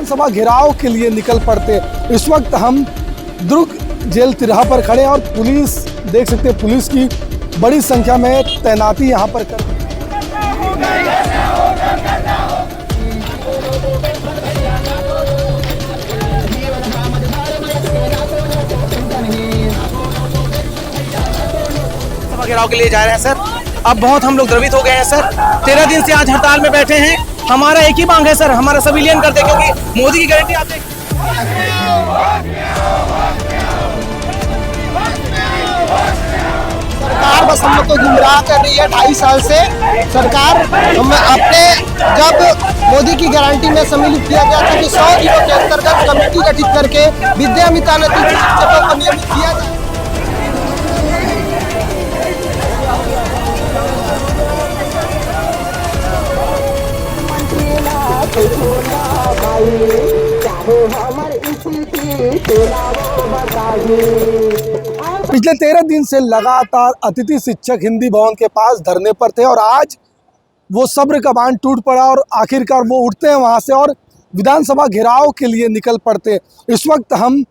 विधानसभा घेराव के लिए निकल पड़ते। इस वक्त हम दुर्ग जेल तिराहा पर खड़े हैं और पुलिस देख सकते हैं, पुलिस की बड़ी संख्या में तैनाती यहाँ पर कर। घेराव के लिए जा रहे हैं सर। अब बहुत हम लोग द्रवित हो गए हैं सर। 13 दिन से आज हड़ताल में बैठे हैं। हमारा एक ही मांग है सर, हमारा सिविलियन कर दे, क्योंकि मोदी की गारंटी आप देख। सरकार बस हम लोग को गुमराह कर रही है 2.5 साल से। सरकार हमें अपने जब मोदी की गारंटी में सम्मिलित किया गया था कि 100 दिनों के अंतर्गत कमेटी गठित करके विद्यामिता नदी शिक्षकों को नियमित किया जाए। पिछले 13 दिन से लगातार अतिथि शिक्षक हिंदी भवन के पास धरने पर थे और आज वो सब्र का बांध टूट पड़ा और आखिरकार वो उठते हैं वहां से और विधानसभा घेराव के लिए निकल पड़ते। इस वक्त हम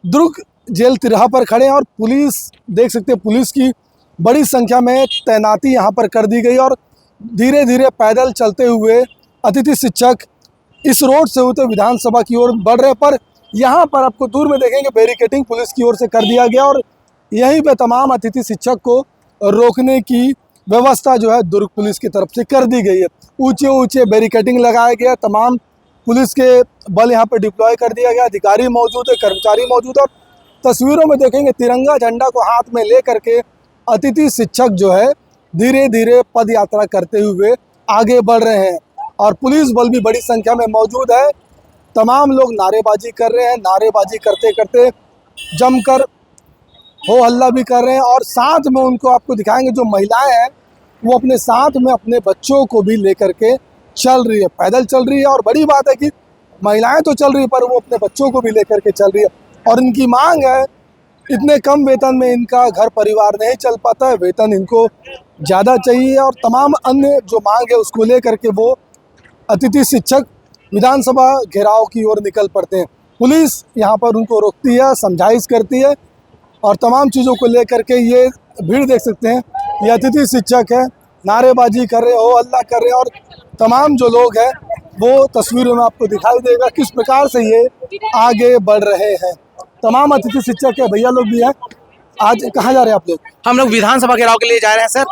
दुर्ग जेल तिराहा पर खड़े हैं और पुलिस देख सकते हैं, पुलिस की बड़ी संख्या में तैनाती यहाँ पर कर दी गई और धीरे धीरे पैदल चलते हुए अतिथि शिक्षक इस रोड से होते विधानसभा की ओर बढ़ रहे। पर यहाँ पर आपको दूर में देखेंगे बैरिकेडिंग पुलिस की ओर से कर दिया गया और यहीं पे तमाम अतिथि शिक्षक को रोकने की व्यवस्था जो है दुर्ग पुलिस की तरफ से कर दी गई है। ऊंचे ऊंचे बैरिकेडिंग लगाया गया, तमाम पुलिस के बल यहाँ पर डिप्लॉय कर दिया गया, अधिकारी मौजूद है, कर्मचारी मौजूद है और तस्वीरों में देखेंगे तिरंगा झंडा को हाथ में ले करके अतिथि शिक्षक जो है धीरे धीरे पद यात्रा करते हुए आगे बढ़ रहे हैं और पुलिस बल भी बड़ी संख्या में मौजूद है। तमाम लोग नारेबाजी कर रहे हैं, नारेबाजी करते करते जमकर हो हल्ला भी कर रहे हैं और साथ में उनको आपको दिखाएंगे जो महिलाएं हैं वो अपने साथ में अपने बच्चों को भी लेकर के चल रही है, पैदल चल रही है। और बड़ी बात है कि महिलाएं तो चल रही है पर वो अपने बच्चों को भी लेकर के चल रही है और इनकी मांग है, इतने कम वेतन में इनका घर परिवार नहीं चल पाता है, वेतन इनको ज़्यादा चाहिए और तमाम अन्य जो मांग है उसको लेकर के वो अतिथि शिक्षक विधानसभा घेराव की ओर निकल पड़ते हैं। पुलिस यहाँ पर उनको रोकती है, समझाइश करती है और तमाम चीज़ों को लेकर के ये भीड़ देख सकते हैं, ये अतिथि शिक्षक है, नारेबाजी कर रहे, हो हल्ला कर रहे हैं और तमाम जो लोग हैं वो तस्वीरों में आपको दिखाई देगा किस प्रकार से ये आगे बढ़ रहे हैं। तमाम अतिथि शिक्षक है, भैया लोग भी हैं। आज कहाँ जा रहे हैं आप लोग? हम लोग विधानसभा घेराव के लिए जा रहे हैं सर।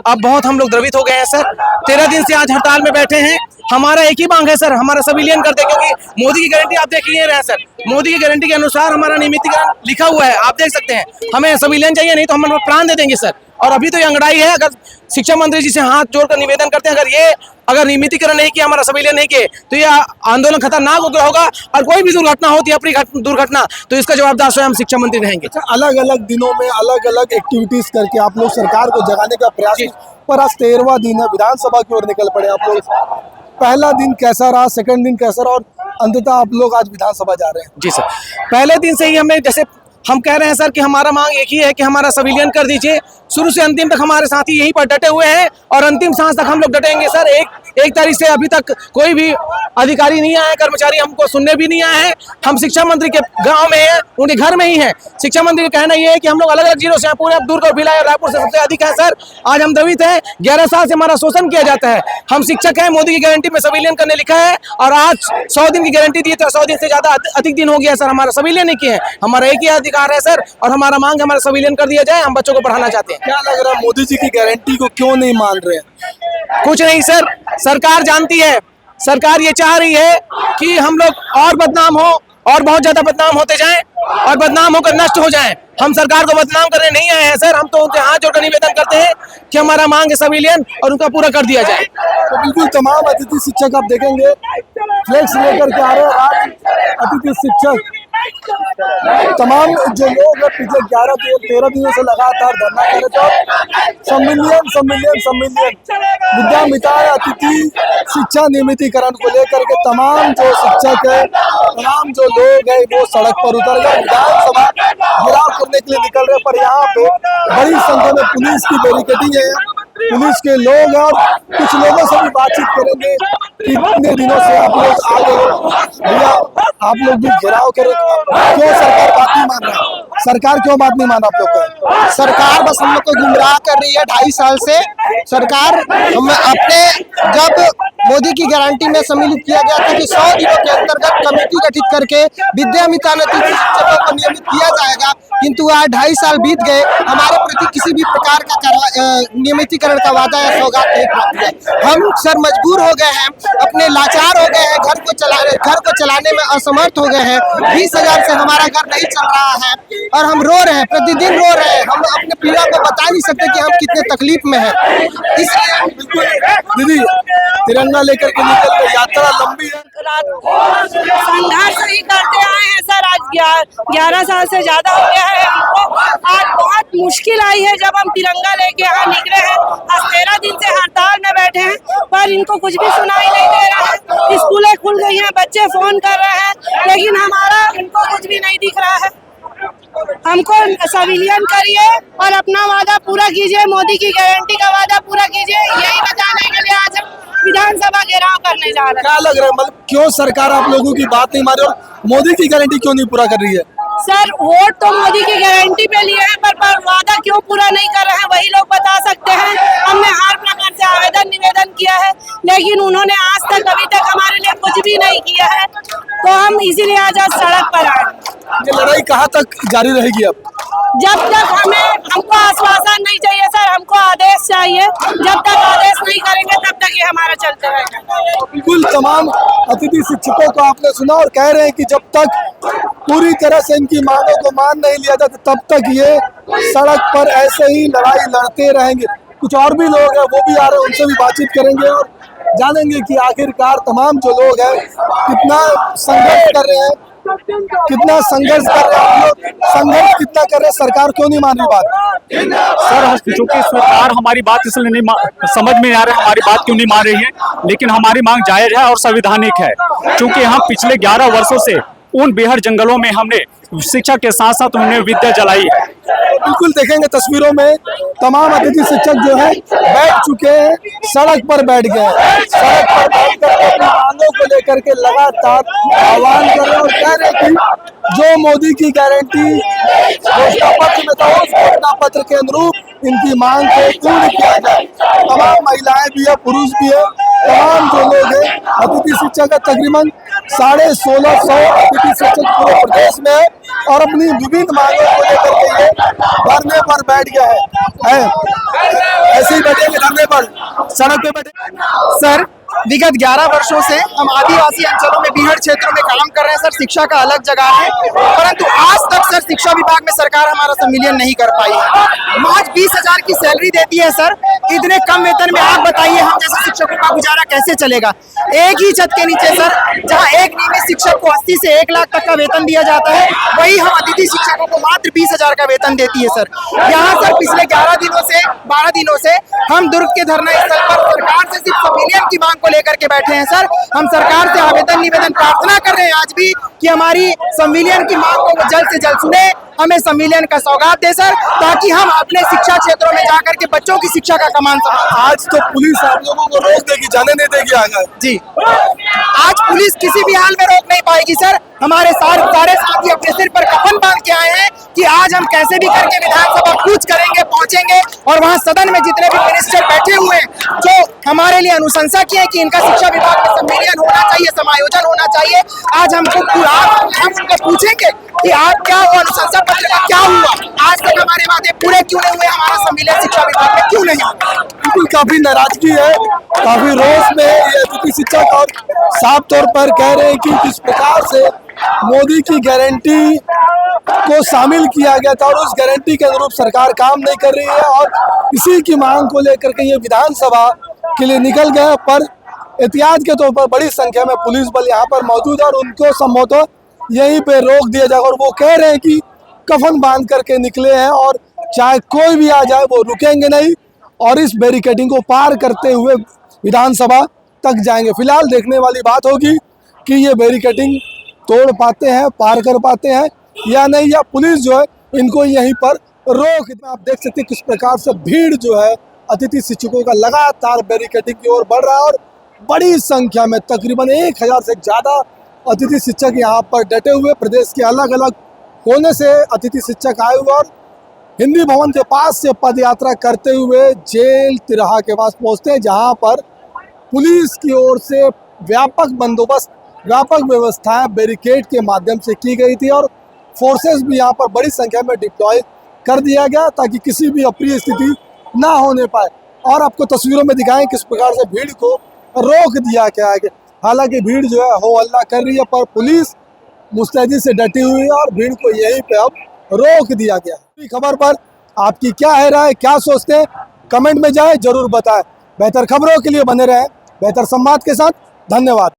अब बहुत हम लोग द्रवित हो गए हैं सर। 13 दिन से आज हड़ताल में बैठे हैं। हमारा एक ही मांग है सर, हमारा सिविलियन कर दे, क्योंकि मोदी की गारंटी आप देख ही रहे हैं सर। मोदी की गारंटी के अनुसार हमारा नियमितीकरण लिखा हुआ है, आप देख सकते हैं। हमें सिविलियन चाहिए, नहीं तो हम प्राण दे देंगे सर। और अभी तो ये अंगड़ाई है। अगर शिक्षा मंत्री जी से हाथ जोड़कर निवेदन करते हैं, अगर नियमितीकरण नहीं किया, हमारा सिविलियन नहीं किए, तो ये आंदोलन खतरनाक होगा और कोई भी दुर्घटना होती है, अपनी दुर्घटना, तो इसका जवाबदार स्वयं शिक्षा मंत्री रहेंगे। अलग अलग दिनों में अलग अलग एक्टिविटीज करके आप लोग सरकार को जगाने का प्रयास, पर आज 13वां दिन है, विधानसभा की ओर निकल पड़े आप लोग। पहला दिन कैसा रहा, सेकंड दिन कैसा रहा और अंततः आप लोग आज विधानसभा जा रहे हैं? जी सर, पहले दिन से ही हमें, जैसे हम कह रहे हैं सर कि हमारा मांग एक ही है कि हमारा सिविलियन कर दीजिए। शुरू से अंतिम तक हमारे साथी यहीं पर डटे हुए हैं और अंतिम सांस तक हम लोग डटेंगे सर। एक तारीख से अभी तक कोई भी अधिकारी नहीं आया, कर्मचारी हमको सुनने भी नहीं आए हैं। हम शिक्षा मंत्री के गांव में हैं, उनके घर में ही हैं। शिक्षा मंत्री का कहना ये है कि हम लोग अलग अलग जिलों से हैं, पूरे दुर्ग और भिलाई और रायपुर से सबसे अधिक है सर। आज हम द्रवित हैं, 11 साल से हमारा शोषण किया जाता है। हम शिक्षक हैं, मोदी की गारंटी में सिविलियन करने लिखा है और आज 100 दिन की गारंटी दी, तो 100 दिन से ज्यादा अधिक दिन हो गया सर, हमारा सिविलियन नहीं किए हैं। हमारा एक ही अधिकार है सर और हमारा मांग हमारा सिविलियन कर दिया जाए। हम बच्चों को पढ़ाना चाहते हैं। क्या लग रहा है, मोदी जी की गारंटी को क्यों नहीं मान रहे हैं? कुछ नहीं सर, सरकार जानती है, सरकार ये चाह रही है कि हम लोग और बदनाम हो और बहुत ज्यादा बदनाम होते जाएं और बदनाम होकर नष्ट हो जाएं। हम सरकार को बदनाम करने नहीं आए हैं सर, हम तो उनके हाथ जोड़कर निवेदन करते हैं कि हमारा मांग है सिविलियन और उनका पूरा कर दिया जाए। तो बिल्कुल तमाम अतिथि शिक्षक आप देखेंगे फ्लेक्स लेकर के आ रहे हैं। आज अतिथि शिक्षक तमाम जो लोग हैं पिछले 13 दिनों से लगातार धरना कर रहे थे। सम्मिलियन विद्यामिता अतिथि शिक्षा नियमितीकरण को लेकर के तमाम जो शिक्षक है, तमाम जो लोग हैं वो सड़क पर उतर गए, विधानसभा घेराव करने के लिए निकल रहे। पर यहाँ पे बड़ी संख्या में पुलिस की बैरिकेडिंग है पुलिस के लोग और कुछ लोगों से भी बातचीत करेंगे कि इतने दिनों से आप लोग आ गए हो भैया, आप लोग भी घेराव कर, क्यों सरकार बात नहीं मान रहा? सरकार क्यों बात नहीं मान रहा आप लोग को? सरकार बस हम लोग को गुमराह कर रही है 2.5 साल से। सरकार हम अपने जब मोदी की गारंटी में सम्मिलित किया गया था कि 100 दिनों के अंतर्गत कमेटी गठित करके विद्यामितान अतिथि शिक्षकों को नियमित किया जाएगा, किंतु आज 2.5 साल बीत गए, हमारे प्रति किसी भी प्रकार का नियमितीकरण का वादा या सौगात नहीं प्राप्त है। हम सर मजबूर हो गए हैं, अपने लाचार हो गए हैं, घर को चलाने में असमर्थ हो गए हैं। 20,000 से हमारा घर नहीं चल रहा है और हम रो रहे हैं, प्रतिदिन रो रहे हैं। हम अपने पीड़ा को बता नहीं सकते कि हम कितने तकलीफ में हैं। इसलिए दीदी तिरंगा लेकर के निकल गए, यात्रा लंबी है। संघर्ष ही करते आए हैं सर, आज 11 साल से ज्यादा हो गया है हमको। आज बहुत मुश्किल आई है जब हम तिरंगा लेके यहाँ निकले हैं। आज 13 दिन से हड़ताल में बैठे हैं, पर इनको कुछ भी सुनाई नहीं दे रहा है। स्कूलें खुल गई हैं, बच्चे फोन कर रहे हैं, लेकिन हमारा इनको कुछ भी नहीं दिख रहा है। हमको संविलियन करिए और अपना वादा पूरा कीजिए, मोदी की गारंटी का वादा पूरा कीजिए, यही बताने के लिए आज हम विधानसभा घेराव करने जा रहे हैं। क्या लग रहा है, मतलब क्यों सरकार आप लोगों की बात नहीं मान रही और मोदी की गारंटी क्यों नहीं पूरा कर रही है? सर वोट तो मोदी की गारंटी पे लिए हैं, पर वादा क्यों पूरा नहीं कर रहे हैं वही लोग बता सकते हैं। हमने हर प्रकार से आवेदन निवेदन किया है, लेकिन उन्होंने आज तक अभी तक हमारे लिए कुछ भी नहीं किया है, तो हम इसीलिए आज सड़क पर आए। ये लड़ाई कहाँ तक जारी रहेगी अब? जब तक हमको आश्वासन नहीं चाहिए सर, हमको आदेश चाहिए। जब तक आदेश नहीं करेंगे तब तक ये हमारा चलते रहेगा। बिल्कुल, तमाम अतिथि शिक्षकों को आपने सुना और कह रहे हैं कि जब तक पूरी तरह से इनकी मांगों को मान नहीं लिया जाता तब तक ये सड़क पर ऐसे ही लड़ाई लड़ते रहेंगे। कुछ और भी लोग हैं, वो भी आ रहे हैं, उनसे भी बातचीत करेंगे और जानेंगे कि आखिरकार तमाम जो लोग हैं कितना संघर्ष कर रहे हैं, कितना संघर्ष कर रहे हैं। हम लोग संघर्ष कितना कर रहे हैं, सरकार क्यों नहीं मान रही बात? सर चूंकि सरकार हमारी बात इसलिए नहीं समझ में आ रहा है, हमारी बात क्यों नहीं मान रही है, लेकिन हमारी मांग जायज है और संवैधानिक है। क्योंकि हम पिछले 11 वर्षों से उन बेहद जंगलों में हमने शिक्षा के साथ साथ उन्हें विद्या जलाई है। बिल्कुल देखेंगे तस्वीरों में तमाम अतिथि शिक्षक जो है बैठ चुके हैं, सड़क पर बैठ गए हैं। सड़क पर बैठ कर अपनी मांगों को लेकर के लगातार आह्वान कर रहे हैं और कह रहे हैं कि जो मोदी की गारंटी घोषणा पत्र में था उस घोषणा पत्र के अनुरूप इनकी मांग को पूर्ण किया जाए। तमाम महिलाएं भी है, पुरुष भी है, तमाम जो लोग हैं अतिथि शिक्षक का तकरीबन 1650 अतिथि शिक्षक पूरे प्रदेश में है और अपनी विभिन्न मांगों को लेकर के ये धरने पर बैठ गया है। ऐसे ही बैठेंगे धरने पर, सड़क पे बैठे। सर विगत 11 वर्षों से हम आदिवासी अंचलों में बीहड़ क्षेत्रों में काम कर रहे हैं सर। शिक्षा का अलग जगह है, परंतु आज तक सर शिक्षा विभाग में सरकार हमारा संविलियन नहीं कर पाई है। महज 20,000 की सैलरी देती है सर। इतने कम वेतन में आप बताइए हम जैसे शिक्षकों का गुजारा कैसे चलेगा? एक ही छत के नीचे सर, जहां एक नियमित शिक्षक को 80 से 1 लाख तक का वेतन दिया जाता है, वही हम अतिथि शिक्षकों को मात्र 20,000 का वेतन देती है सर। यहाँ सर पिछले 12 दिनों से हम दुर्ग के धरना स्थल पर सरकार से सिर्फ संविलियन की मांग को लेकर के बैठे हैं सर। हम सरकार से आवेदन निवेदन प्रार्थना कर रहे हैं आज भी कि हमारी संविलियन की मांग को जल्द से जल्द सुने, हमें संविलियन का सौगात दे सर, ताकि हम अपने शिक्षा क्षेत्रों में जाकर के बच्चों की शिक्षा का कमान सकें। आज तो पुलिस आप लोगों को रोक देगी, जाने नहीं देगी आगे। जी, आज पुलिस किसी भी हाल में रोक नहीं पाएगी सर। हमारे सारे साथी अपने सिर पर कफन बांध के आए हैं कि आज हम कैसे भी करके विधानसभा कूच करेंगे, पहुंचेंगे और वहां सदन में जितने भी मिनिस्टर बैठे हुए हैं जो हमारे लिए अनुशंसा किए हैं कि इनका शिक्षा विभाग में सम्मेलन होना चाहिए, समायोजन होना चाहिए, आज हम उनको पूछेंगे कि आप क्या हुआ, अनुशंसा पत्र का क्या हुआ, आज तक हमारे वादे पूरे क्यों नहीं हुए, हमारा सम्मेलन शिक्षा विभाग में क्यों नहीं हुआ? बिल्कुल काफी नाराजगी है, काफी रोष में ये अतिथि शिक्षक और साफ तौर पर कह रहे हैं कि किस प्रकार से मोदी की गारंटी को शामिल किया गया था और उस गारंटी के अनुरूप सरकार काम नहीं कर रही है और इसी की मांग को लेकर के ये विधानसभा के लिए निकल गए। पर एहतियात के तौर पर बड़ी संख्या में पुलिस बल यहाँ पर मौजूद है और उनको संभवतः यहीं पे रोक दिया जाएगा और वो कह रहे हैं कि कफन बांध करके निकले हैं और चाहे कोई भी आ जाए वो रुकेंगे नहीं और इस बैरिकेडिंग को पार करते हुए विधानसभा तक जाएंगे। फिलहाल देखने वाली बात होगी कि ये बैरिकेडिंग तोड़ पाते हैं, पार कर पाते हैं या नहीं, या पुलिस जो है इनको यहीं पर रोक। आप देख सकते हैं किस प्रकार से भीड़ जो है अतिथि शिक्षकों का लगातार बैरिकेडिंग की ओर बढ़ रहा है और बड़ी संख्या में तकरीबन 1000 से ज़्यादा अतिथि शिक्षक यहाँ पर डटे हुए, प्रदेश के अलग अलग कोने से अतिथि शिक्षक आए हुए और हिंदी भवन के पास से पद यात्रा करते हुए जेल तिराहा के पास पहुँचते हैं, जहाँ पर पुलिस की ओर से व्यापक बंदोबस्त, व्यापक व्यवस्थाएं बैरिकेड के माध्यम से की गई थी और फोर्सेस भी यहाँ पर बड़ी संख्या में डिप्लॉय कर दिया गया ताकि किसी भी अप्रिय स्थिति ना होने पाए। और आपको तस्वीरों में दिखाएं किस प्रकार से भीड़ को रोक दिया गया है। हालांकि भीड़ जो है हो हल्ला कर रही है, पर पुलिस मुस्तैदी से डटी हुई है और भीड़ को यहीं पे अब रोक दिया गया है। खबर पर आपकी क्या है राय, क्या सोचते हैं, कमेंट में जाए जरूर बताएं। बेहतर खबरों के लिए बने रहें बेहतर संवाद के साथ। धन्यवाद।